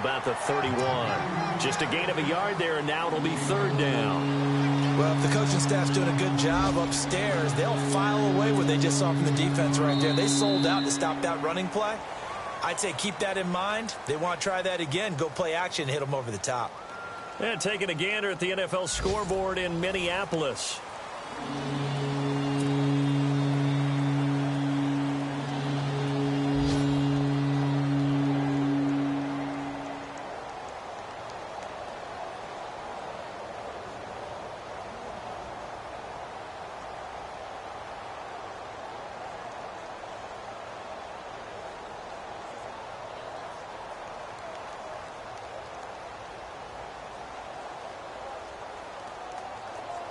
about the 31. Just a gain of a yard there, and now it'll be third down. Well, if the coaching staff's doing a good job upstairs, they'll file away what they just saw from the defense right there. They sold out to stop that running play. I'd say keep that in mind. They want to try that again. Go play action, hit them over the top. And taking a gander at the NFL scoreboard in Minneapolis.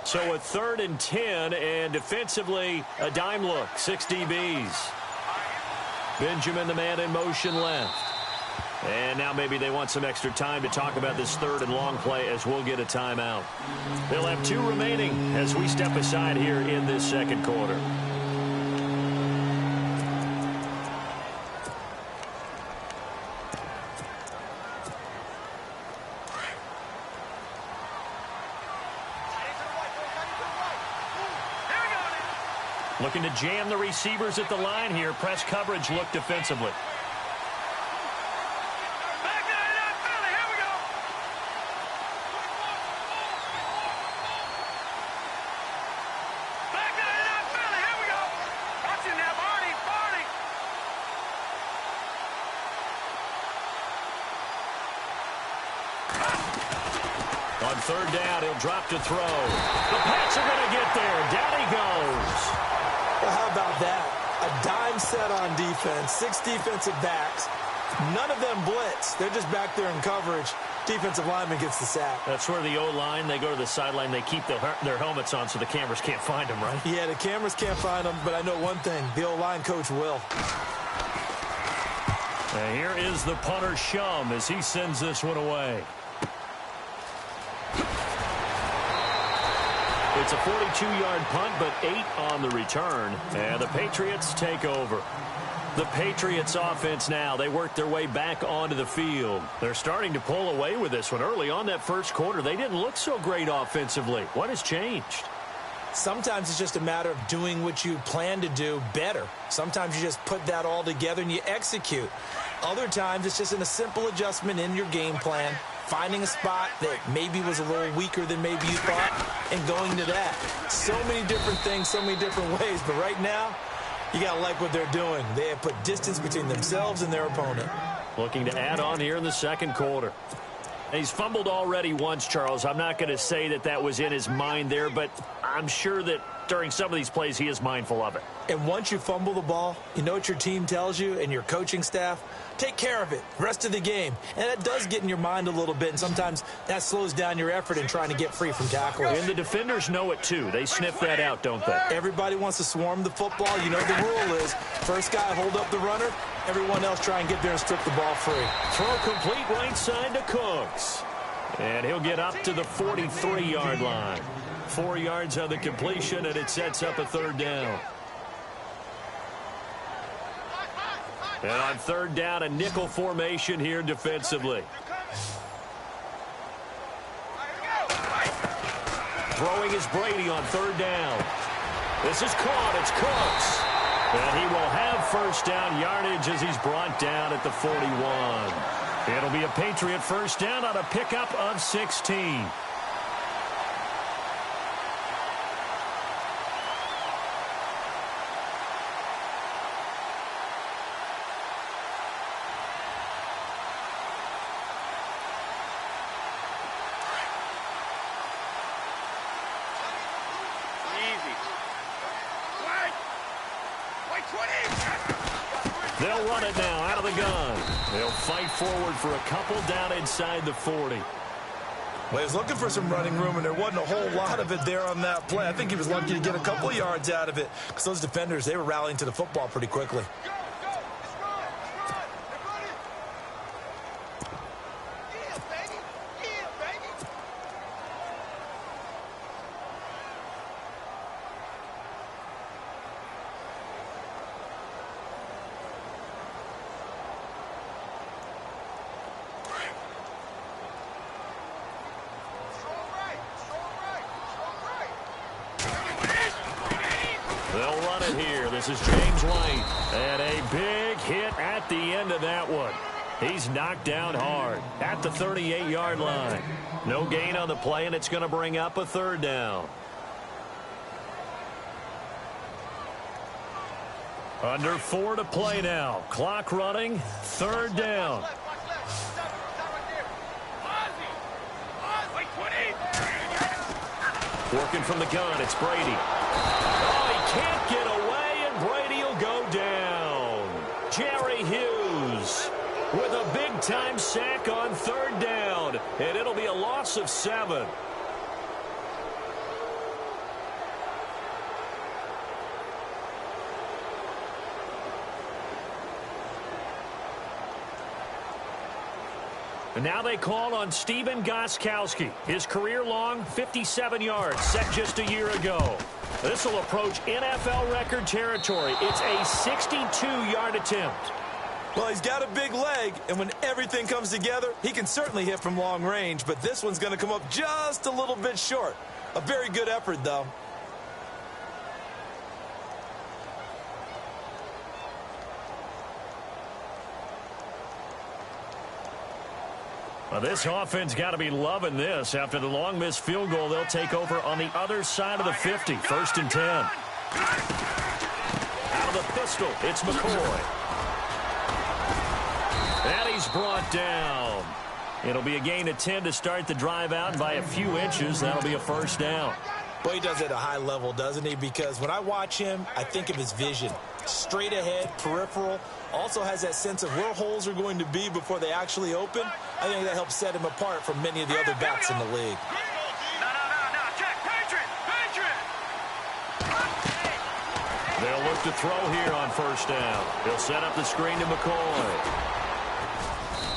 So a 3rd and 10, and defensively, a dime look, 6 DBs. Benjamin, the man in motion left. And now maybe they want some extra time to talk about this 3rd and long play as we'll get a timeout. They'll have 2 remaining as we step aside here in this second quarter. Looking to jam the receivers at the line here. Press coverage look defensively. Back to that Philly. Here we go. Back to that Philly. Here we go. Watching that Barney. On 3rd down, he'll drop to throw. The Pats are going to get there. Down he goes. Well, how about that? A dime set on defense, 6 defensive backs. None of them blitz. They're just back there in coverage. Defensive lineman gets the sack. That's where the O-line, they go to the sideline, they keep their helmets on so the cameras can't find them, right? Yeah, the cameras can't find them, but I know one thing. The O-line coach will. And here is the punter, Shum, as he sends this one away. It's a 42-yard punt, but 8 on the return. And the Patriots take over. The Patriots offense now, they work their way back onto the field. They're starting to pull away with this one. Early on that first quarter, they didn't look so great offensively. What has changed? Sometimes it's just a matter of doing what you plan to do better. Sometimes you just put that all together and you execute. Other times it's just in a simple adjustment in your game plan, finding a spot that maybe was a little weaker than maybe you thought, and going to that. So many different things, so many different ways, but right now, you got to like what they're doing. They have put distance between themselves and their opponent. Looking to add on here in the second quarter. He's fumbled already once, Charles. I'm not going to say that that was in his mind there, but I'm sure that during some of these plays he is mindful of it. And once you fumble the ball, you know what your team tells you and your coaching staff? Take care of it. Rest of the game. And that does get in your mind a little bit, and sometimes that slows down your effort in trying to get free from tacklers. And the defenders know it, too. They sniff that out, don't they? Everybody wants to swarm the football. You know the rule is first guy hold up the runner, everyone else try and get there and strip the ball free. Throw complete right side to Cooks. And he'll get up to the 43-yard line. 4 yards on the completion, and it sets up a 3rd down. And on 3rd down, a nickel formation here defensively. Throwing is Brady on 3rd down. This is caught. It's Cooks. And he will have first down yardage as he's brought down at the 41. It'll be a Patriot first down on a pickup of 16. They'll run it now out of the gun. They'll fight forward for a couple down inside the 40. Well, he was looking for some running room, and there wasn't a whole lot of it there on that play. I think he was lucky to get a couple yards out of it because those defenders, they were rallying to the football pretty quickly. They'll run it here. This is James White. And a big hit at the end of that one. He's knocked down hard at the 38-yard line. No gain on the play, and it's going to bring up a third down. Under 4 to play now. Clock running. Third down. Working from the gun, it's Brady. Oh, he can't get away, and Brady will go down. Jerry Hughes with a big-time sack on third down, and it'll be a loss of 7. And now they call on Stephen Gostkowski. His career-long 57 yards set just a year ago. This will approach NFL record territory. It's a 62-yard attempt. Well, he's got a big leg, and when everything comes together, he can certainly hit from long range, but this one's going to come up just a little bit short. A very good effort, though. Well, this offense got to be loving this. After the long missed field goal, they'll take over on the other side of the 50. First and 10. Out of the pistol, it's McCoy. And he's brought down. It'll be a gain of 10 to start the drive out by a few inches. That'll be a first down. Well, he does it at a high level, doesn't he? Because when I watch him, I think of his vision. Straight ahead, peripheral. Also has that sense of where holes are going to be before they actually open. I think that helps set him apart from many of the other backs in the league. No. Check. Patriot. They'll look to throw here on first down. They'll set up the screen to McCoy.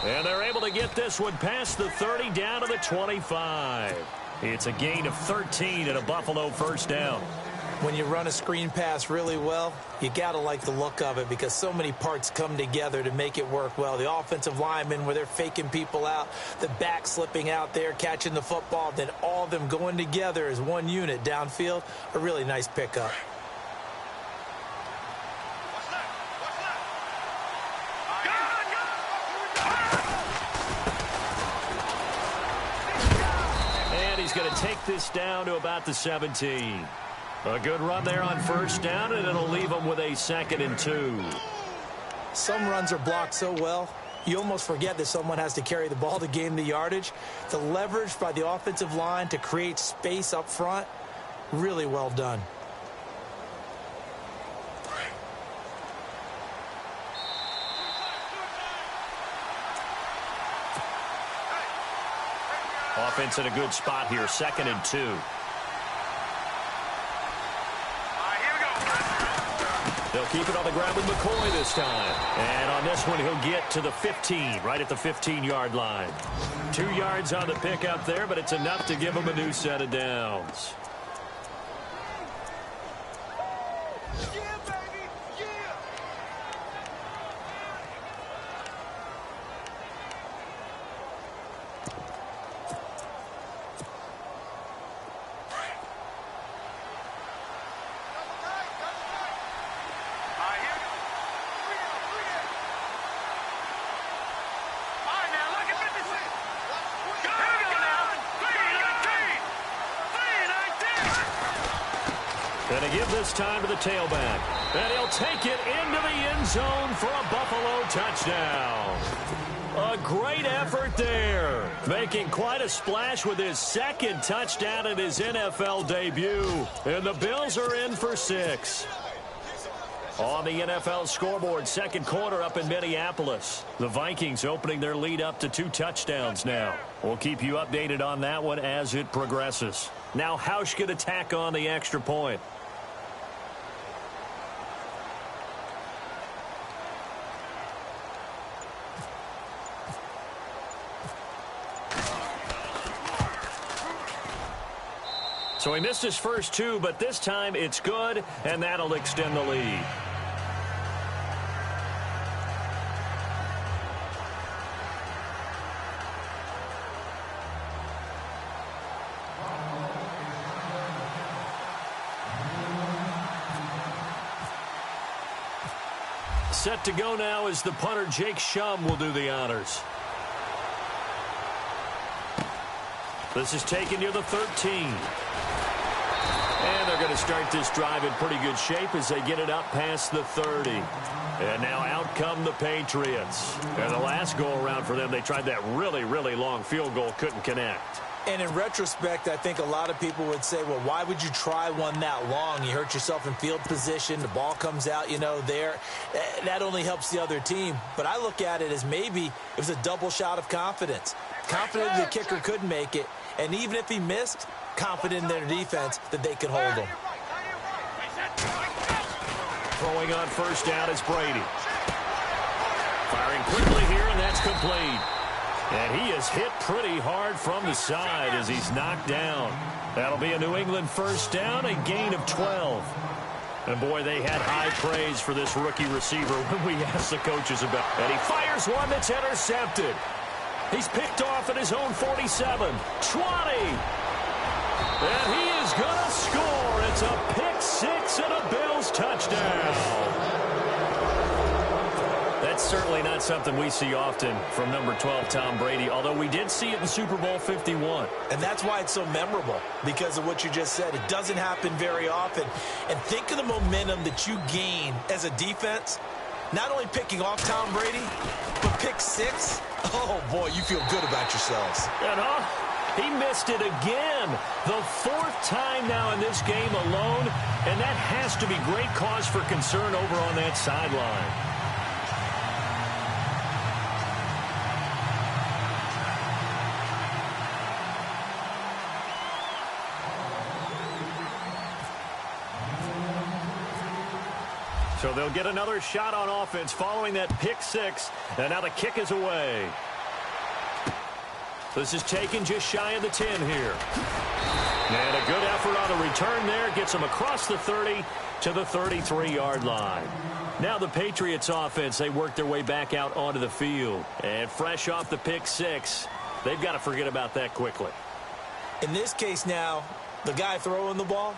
And they're able to get this one past the 30 down to the 25. It's a gain of 13 and a Buffalo first down. When you run a screen pass really well, you got to like the look of it because so many parts come together to make it work well. The offensive linemen, where they're faking people out, the back slipping out there, catching the football, then all of them going together as one unit downfield. A really nice pickup. And he's going to take this down to about the 17. A good run there on first down, and it'll leave them with a 2nd and 2. Some runs are blocked so well, you almost forget that someone has to carry the ball to gain the yardage. The leverage by the offensive line to create space up front, really well done. Offense in a good spot here, 2nd and 2. They'll keep it on the ground with McCoy this time. And on this one, he'll get to the 15, right at the 15-yard line. 2 yards on the pickup there, but it's enough to give him a new set of downs. Going to give this time to the tailback. And he'll take it into the end zone for a Buffalo touchdown. A great effort there. Making quite a splash with his 2nd touchdown in his NFL debut. And the Bills are in for 6. On the NFL scoreboard, 2nd quarter up in Minneapolis. The Vikings opening their lead up to 2 touchdowns now. We'll keep you updated on that one as it progresses. Now Hausch could attack on the extra point. So he missed his first 2, but this time it's good, and that'll extend the lead. set to go now as the punter Jake Shum will do the honors. This is taken near the 13. And they're going to start this drive in pretty good shape as they get it up past the 30. And now out come the Patriots. And the last go-around for them, they tried that really, really long field goal, couldn't connect. And in retrospect, I think a lot of people would say, well, why would you try one that long? You hurt yourself in field position. The ball comes out, there. That only helps the other team. But I look at it as maybe it was a double shot of confidence. Confident the kicker could make it. And even if he missed, confident in their defense that they could hold him. Throwing on first down is Brady. Firing quickly here, and that's complete. And he is hit pretty hard from the side as he's knocked down. That'll be a New England first down, a gain of 12. And, boy, they had high praise for this rookie receiver when we asked the coaches about it. And he fires one that's intercepted. He's picked off at his own 47, 20. And he is going to score. It's a pick six and a Bills touchdown. That's certainly not something we see often from number 12, Tom Brady, although we did see it in Super Bowl 51. And that's why it's so memorable, because of what you just said. It doesn't happen very often. And think of the momentum that you gain as a defense, not only picking off Tom Brady, but pick six. Oh, boy, you feel good about yourselves. And he missed it again. The fourth time now in this game alone, and that has to be great cause for concern over on that sideline. So they'll get another shot on offense following that pick six. And now the kick is away. This is taken just shy of the 10 here. And a good effort on the return there. Gets them across the 30 to the 33-yard line. Now the Patriots offense, they work their way back out onto the field. And fresh off the pick six, they've got to forget about that quickly. In this case now, the guy throwing the ball,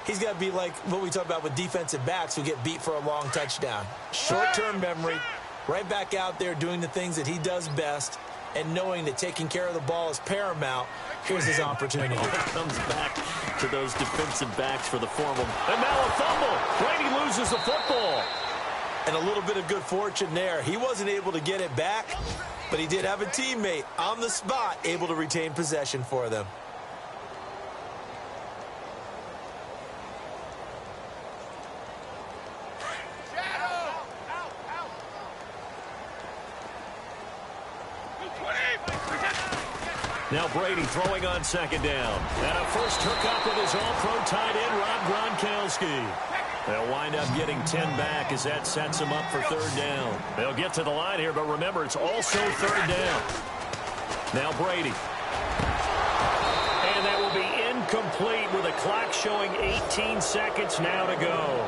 he's got to be like what we talk about with defensive backs who get beat for a long touchdown. Short-term memory, right back out there doing the things that he does best, and knowing that taking care of the ball is paramount. Here's his opportunity. Comes back to those defensive backs for the formal. And now a fumble. Brady loses the football. And a little bit of good fortune there. He wasn't able to get it back, but he did have a teammate on the spot able to retain possession for them. Now Brady throwing on second down. And a first hookup with his all-pro tight end, Rob Gronkowski. They'll wind up getting 10 back as that sets them up for third down. They'll get to the line here, but remember, it's also third down. Now Brady. And that will be incomplete with the clock showing 18 seconds now to go.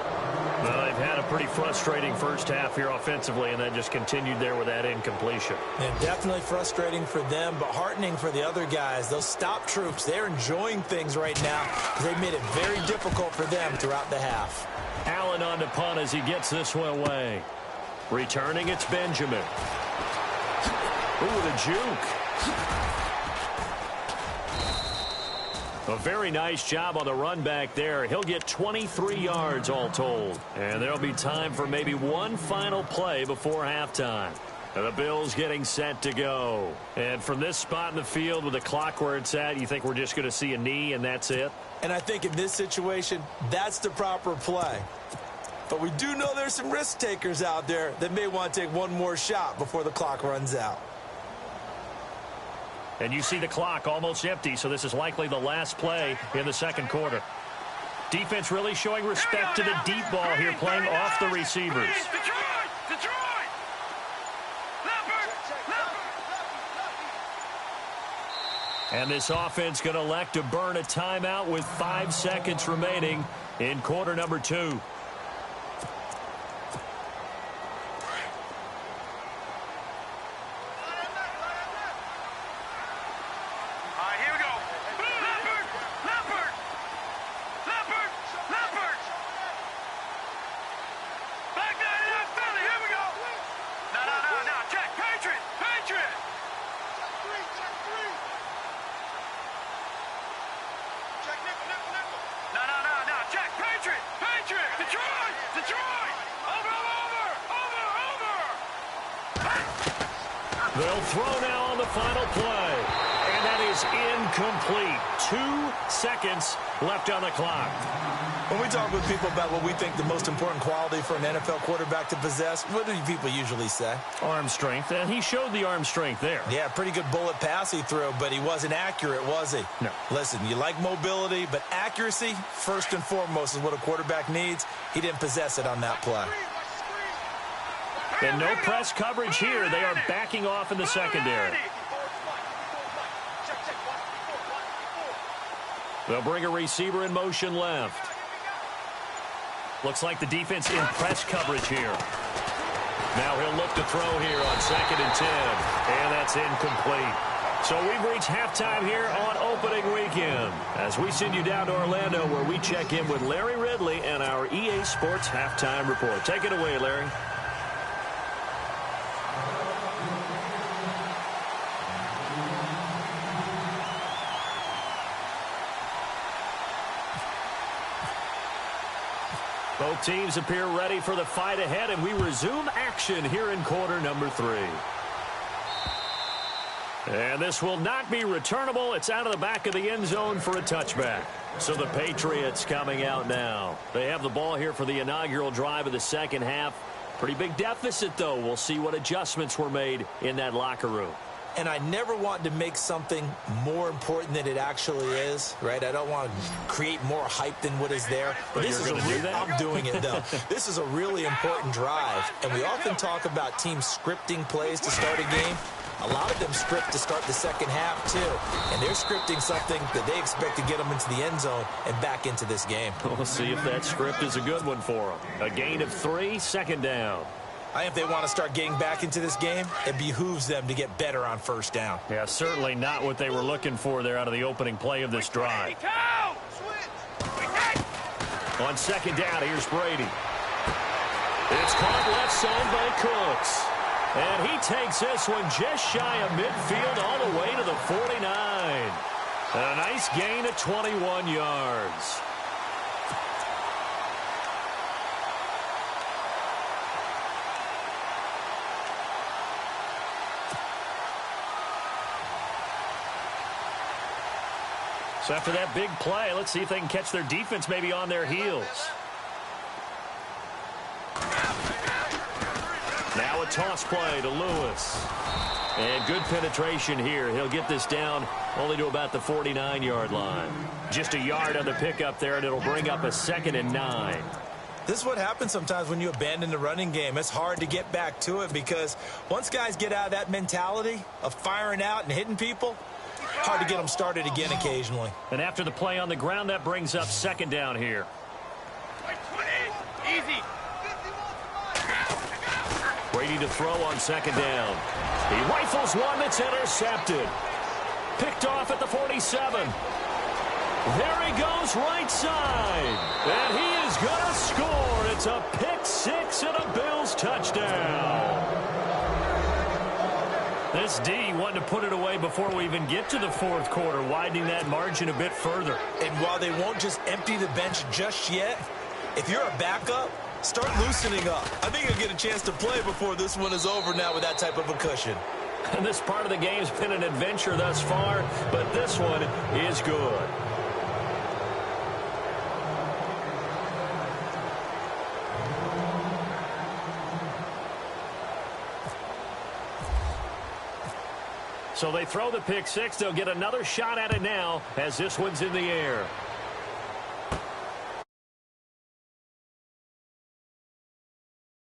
Well, they've had a pretty frustrating first half here offensively, and then just continued there with that incompletion. Yeah, definitely frustrating for them, but heartening for the other guys. Those stop troops, they're enjoying things right now because they've made it very difficult for them throughout the half. Allen on to punt as he gets this one away. Returning, it's Benjamin. Ooh, the juke. A very nice job on the run back there. He'll get 23 yards all told. And there'll be time for maybe one final play before halftime. And the Bills getting set to go. And from this spot in the field with the clock where it's at, you think we're just going to see a knee and that's it? And I think in this situation, that's the proper play. But we do know there's some risk takers out there that may want to take one more shot before the clock runs out. And you see the clock almost empty, so this is likely the last play in the second quarter. Defense really showing respect to the deep ball here, playing off the receivers. And this offense going to elect to burn a timeout with 5 seconds remaining in quarter number 2. He'll throw now on the final play. And that is incomplete. 2 seconds left on the clock. When we talk with people about what we think the most important quality for an NFL quarterback to possess, what do people usually say? Arm strength, and he showed the arm strength there. Yeah, pretty good bullet pass he threw, but he wasn't accurate, was he? No. Listen, you like mobility, but accuracy, first and foremost, is what a quarterback needs. He didn't possess it on that play. And no press coverage here. They are backing off in the secondary. They'll bring a receiver in motion left. Looks like the defense in press coverage here. Now he'll look to throw here on 2nd and 10. And that's incomplete. So we've reached halftime here on opening weekend, as we send you down to Orlando, where we check in with Larry Ridley and our EA Sports Halftime Report. Take it away, Larry. Both teams appear ready for the fight ahead, and we resume action here in quarter number 3. And this will not be returnable. It's out of the back of the end zone for a touchback. So the Patriots coming out now. They have the ball here for the inaugural drive of the second half. Pretty big deficit, though. We'll see what adjustments were made in that locker room. And I never want to make something more important than it actually is, right? I don't want to create more hype than what is there. But this is you're going to do that? I'm doing it, though. This is a really important drive. And we often talk about teams scripting plays to start a game. A lot of them script to start the second half, too. And they're scripting something that they expect to get them into the end zone and back into this game. We'll see if that script is a good one for them. A gain of 3, 2nd down. I think if they want to start getting back into this game, it behooves them to get better on first down. Yeah, certainly not what they were looking for there out of the opening play of this drive. On 2nd down, here's Brady. It's caught left side by Cooks. And he takes this one just shy of midfield all the way to the 49. A nice gain of 21 yards. So after that big play, let's see if they can catch their defense maybe on their heels. Now a toss play to Lewis. And good penetration here. He'll get this down only to about the 49-yard line. Just a yard on the pickup there, and it'll bring up a 2nd and 9. This is what happens sometimes when you abandon the running game. It's hard to get back to it because once guys get out of that mentality of firing out and hitting people, hard to get them started again occasionally. And after the play on the ground, that brings up 2nd down here. Easy. Brady to throw on 2nd down. He rifles one that's intercepted. Picked off at the 47. There he goes right side. And he is going to score. It's a pick 6 and a Bills touchdown. This D wanted to put it away before we even get to the 4th quarter, widening that margin a bit further. And while they won't just empty the bench just yet, if you're a backup, start loosening up. I think you'll get a chance to play before this one is over now with that type of a cushion. And this part of the game's been an adventure thus far, but this one is good. So they throw the pick 6. They'll get another shot at it now as this one's in the air.